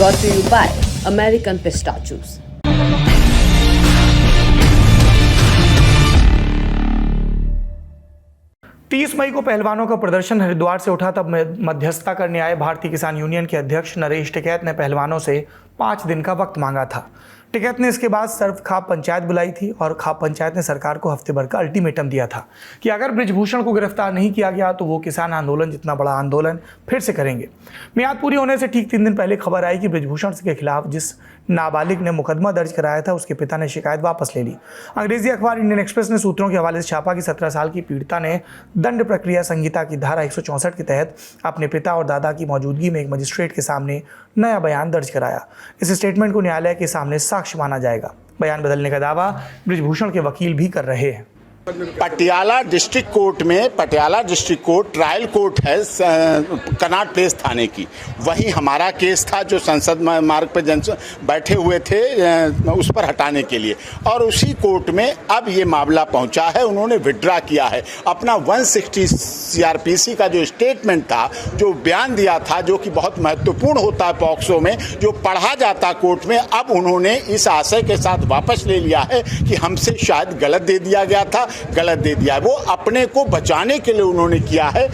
Brought to you by American Pistachios. 30 मई को पहलवानों का प्रदर्शन हरिद्वार से उठा, तब मध्यस्थता करने आए भारतीय किसान यूनियन के अध्यक्ष नरेश टिकैत ने पहलवानों से 5 दिन का वक्त मांगा था। टिकैत ने इसके बाद सर्व खाप पंचायत बुलाई थी और खाप पंचायत ने सरकार को हफ्ते भर का अल्टीमेटम दिया था कि अगर बृजभूषण को गिरफ्तार नहीं किया गया तो वो किसान आंदोलन जितना बड़ा आंदोलन फिर से करेंगे। मियाद पूरी होने से ठीक 3 दिन पहले खबर आई कि बृजभूषण के खिलाफ जिस नाबालिग ने मुकदमा दर्ज कराया था उसके पिता ने शिकायत वापस ले ली। अंग्रेजी अखबार इंडियन एक्सप्रेस ने सूत्रों के हवाले से छापा कि 17 साल की पीड़िता ने दंड प्रक्रिया संहिता की धारा 164 के तहत अपने पिता और दादा की मौजूदगी में एक मजिस्ट्रेट के सामने नया बयान दर्ज कराया। इस स्टेटमेंट को न्यायालय के सामने साक्ष्य माना जाएगा। बयान बदलने का दावा बृजभूषण के वकील भी कर रहे हैं। पटियाला डिस्ट्रिक्ट कोर्ट में, Patiala district court trial court है कनॉट प्लेस थाने की, वही हमारा केस था जो संसद मार्ग पर बैठे हुए थे उस पर हटाने के लिए, और उसी कोर्ट में अब ये मामला पहुंचा है। उन्होंने विड्रा किया है अपना 160 CRPC का जो स्टेटमेंट था, जो बयान दिया था, जो कि बहुत महत्वपूर्ण होता है पॉक्सो में, जो पढ़ा जाता कोर्ट में। अब उन्होंने इस आशय के साथ वापस ले लिया है कि हमसे शायद गलत दे दिया गया था, गलत दे दिया है। वो अपने को बचाने के लिए उन्होंने किया है।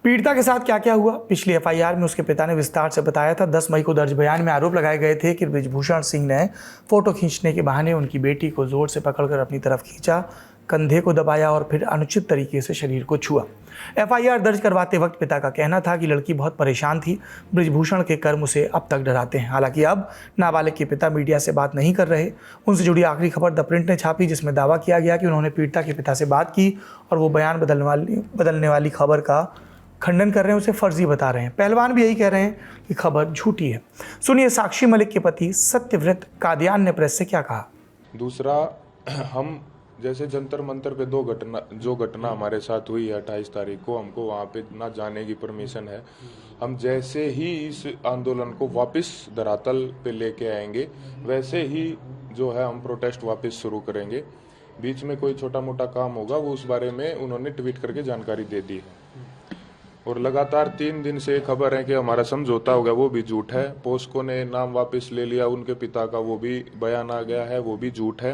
पीड़िता के साथ क्या क्या हुआ, पिछली FIR में उसके पिता ने विस्तार से बताया था। 10 मई को दर्ज बयान में आरोप लगाए गए थे कि बृजभूषण सिंह ने फोटो खींचने के बहाने उनकी बेटी को जोर से पकड़कर अपनी तरफ खींचा, कंधे को दबाया और फिर अनुचित तरीके से शरीर को छुआ। FIR दर्ज करवाते वक्त पिता का कहना था कि लड़की बहुत परेशान थी, बृजभूषण के कर्म उसे अब तक डराते हैं। हालांकि अब नाबालिग के पिता मीडिया से बात नहीं कर रहे। उनसे जुड़ी आखिरी खबर द प्रिंट ने छापी, जिसमें दावा किया गया कि उन्होंने पीड़िता के पिता से बात की और वो बयान बदलने वाली खबर का खंडन कर रहे हैं, उसे फर्जी बता रहे हैं। पहलवान भी यही कह रहे हैं कि खबर झूठी है। सुनिए साक्षी मलिक के पति सत्यव्रत कादियान ने प्रेस से क्या कहा। दूसरा, हम जैसे जंतर मंतर पे जो घटना हमारे साथ हुई है 28 तारीख को, हमको वहाँ पे ना जाने की परमिशन है। हम जैसे ही इस आंदोलन को वापस धरातल पे लेके आएंगे, वैसे ही जो है हम प्रोटेस्ट वापस शुरू करेंगे। बीच में कोई छोटा मोटा काम होगा वो उस बारे में उन्होंने ट्वीट करके जानकारी दे दी है। और लगातार 3 दिन से खबर है कि हमारा समझौता हो गया, वो भी झूठ है। पोस्को ने नाम वापस ले लिया उनके पिता का, वो भी बयान आ गया है, वो भी झूठ है।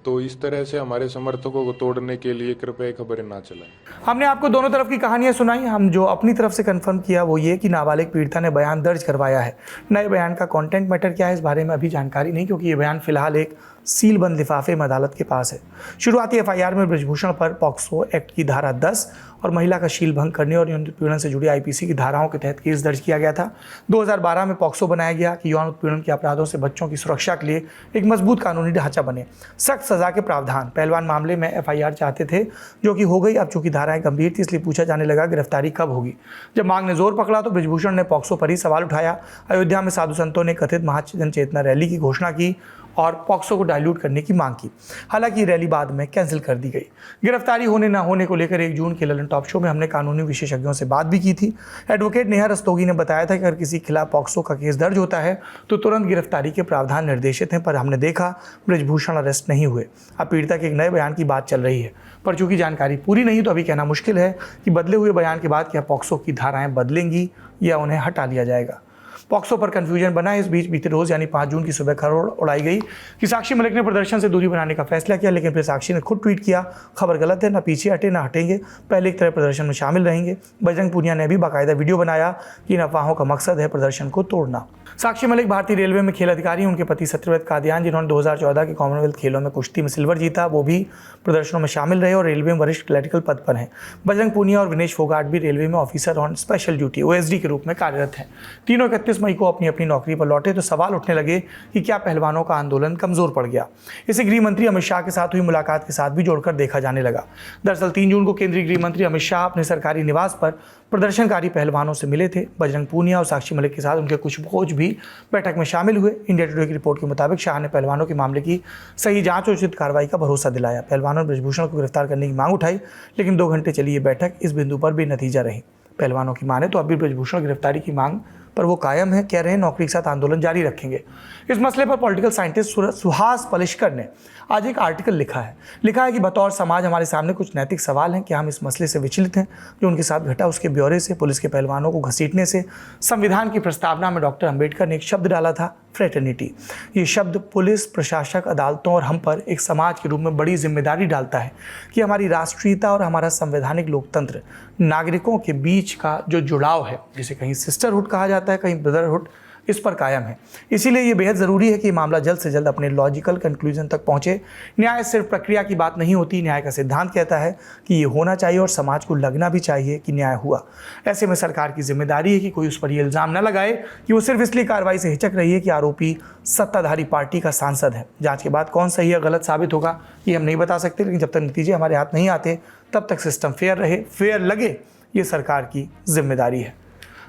तो इस तरह से हमारे समर्थकों को तोड़ने के लिए कृपया खबरें ना चलाएं। हमने आपको दोनों तरफ की कहानियां सुनाई। हम जो अपनी तरफ से कंफर्म किया वो ये कि नाबालिग पीड़िता ने बयान दर्ज करवाया है। नए बयान का कंटेंट मैटर क्या है इस बारे में अभी जानकारी नहीं, क्योंकि ये बयान फिलहाल एक सील बंद लिफाफे में अदालत के पास है। शुरुआती FIR में बृजभूषण पर पॉक्सो एक्ट की धारा 10 और महिला का शील भंग करने और यौन उत्पीड़न से जुड़ी IPC की धाराओं के तहत केस दर्ज किया गया था। 2012 में पॉक्सो बनाया गया कि यौन उत्पीड़न के अपराधों से बच्चों की सुरक्षा के लिए एक मजबूत कानूनी ढांचा बने, सख्त सजा के प्रावधान। पहलवान मामले में FIR चाहते थे, जो कि हो गई। अब चूंकि धाराएं गंभीर थी इसलिए पूछा जाने लगा गिरफ्तारी कब होगी। जब मांग ने जोर पकड़ा तो बृजभूषण ने पॉक्सो पर ही सवाल उठाया। अयोध्या में साधु संतों ने कथित महाजन चेतना रैली की घोषणा की और पॉक्सो को डाइल्यूट करने की मांग की। हालांकि रैली बाद में कैंसिल कर दी गई। गिरफ्तारी होने न होने को लेकर 1 जून के ललन टॉप शो में हमने कानूनी विशेषज्ञों से बात भी की थी। एडवोकेट नेहा रस्तोगी ने बताया था कि अगर किसी के खिलाफ पॉक्सो का केस दर्ज होता है तो तुरंत गिरफ्तारी के प्रावधान निर्देशित हैं, पर हमने देखा बृजभूषण अरेस्ट नहीं हुए। अब पीड़िता के एक नए बयान की बात चल रही है, पर चूंकि जानकारी पूरी नहीं तो अभी कहना मुश्किल है कि बदले हुए बयान के बाद क्या पॉक्सो की धाराएं बदलेंगी या उन्हें हटा लिया जाएगा। पॉक्सो पर कंफ्यूजन बना है। इस बीच बीते रोज यानी 5 जून की सुबह खबर उड़ाई गई कि साक्षी मलिक ने प्रदर्शन से दूरी बनाने का फैसला किया, लेकिन फिर साक्षी ने खुद ट्वीट किया, खबर गलत है, ना पीछे हटे ना हटेंगे, पहले की तरह प्रदर्शन में शामिल रहेंगे। बजरंग पूनिया ने भी बाकायदा वीडियो बनाया कि इन अफवाहों का मकसद है प्रदर्शन को तोड़ना। साक्षी मलिक भारतीय रेलवे में खेल अधिकारी, उनके पति सत्यव्रत कादियान, जिन्होंने 2014 के कॉमनवेल्थ खेलों में कुश्ती में सिल्वर जीता, वो भी प्रदर्शनों में शामिल रहे और रेलवे में वरिष्ठ क्लरिकल पद पर हैं। बजरंग पूनिया और विनेश फोगाट भी रेलवे में officer on special duty OSD के रूप में कार्यरत हैं। तीनों 31 मई को अपनी अपनी नौकरी पर लौटे तो सवाल उठने लगे कि क्या पहलवानों का आंदोलन कमजोर पड़ गया। इसे गृह मंत्री अमित शाह के साथ हुई मुलाकात के साथ भी जोड़कर देखा जाने लगा। दरअसल 3 जून को केंद्रीय गृह मंत्री अमित शाह अपने सरकारी निवास पर प्रदर्शनकारी पहलवानों से मिले थे। बजरंग पूनिया और साक्षी मलिक के साथ उनके कुछ कोच भी बैठक में शामिल हुए। इंडिया टुडे की रिपोर्ट के मुताबिक शाह ने पहलवानों के मामले की सही जांच और उचित कार्रवाई का भरोसा दिलाया। पहलवानों ने बृजभूषण को गिरफ्तार करने की मांग उठाई, लेकिन 2 घंटे चली ये बैठक इस बिंदु पर बेनतीजा रही। पहलवानों की माने तो अब भी बृजभूषण गिरफ्तारी की मांग पर वो कायम है, कह रहे हैं नौकरी के साथ आंदोलन जारी रखेंगे। इस मसले पर पॉलिटिकल साइंटिस्ट सुहास पलिशकर ने आज एक आर्टिकल लिखा है कि बतौर समाज हमारे सामने कुछ नैतिक सवाल हैं। क्या हम इस मसले से विचलित हैं? जो उनके साथ घटा उसके ब्यौरे से, पुलिस के पहलवानों को घसीटने से, संविधान की प्रस्तावना में डॉक्टर अंबेडकर ने एक शब्द डाला था, फ्रेटर्निटी। ये शब्द पुलिस, प्रशासक, अदालतों और हम पर एक समाज के रूप में बड़ी जिम्मेदारी डालता है कि हमारी राष्ट्रीयता और हमारा संवैधानिक लोकतंत्र, नागरिकों के बीच का जो जुड़ाव है, जिसे कहीं सिस्टरहुड कहा जाता है, कहीं ब्रदरहुड, इस पर कायम है। इसीलिए ये बेहद ज़रूरी है कि ये मामला जल्द से जल्द अपने लॉजिकल कंक्लूजन तक पहुँचे। न्याय सिर्फ प्रक्रिया की बात नहीं होती, न्याय का सिद्धांत कहता है कि ये होना चाहिए और समाज को लगना भी चाहिए कि न्याय हुआ। ऐसे में सरकार की जिम्मेदारी है कि कोई उस पर ये इल्ज़ाम न लगाए कि वो सिर्फ इसलिए कार्रवाई से हिचक रही है कि आरोपी सत्ताधारी पार्टी का सांसद है। जाँच के बाद कौन सही या गलत साबित होगा ये हम नहीं बता सकते, लेकिन जब तक नतीजे हमारे हाथ नहीं आते तब तक सिस्टम फेयर रहे, फेयर लगे, ये सरकार की जिम्मेदारी है।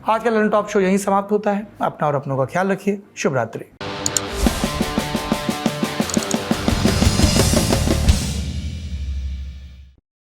आज का ललन टॉप शो यहीं समाप्त होता है। अपना और अपनों का ख्याल रखिए। शुभ रात्रि।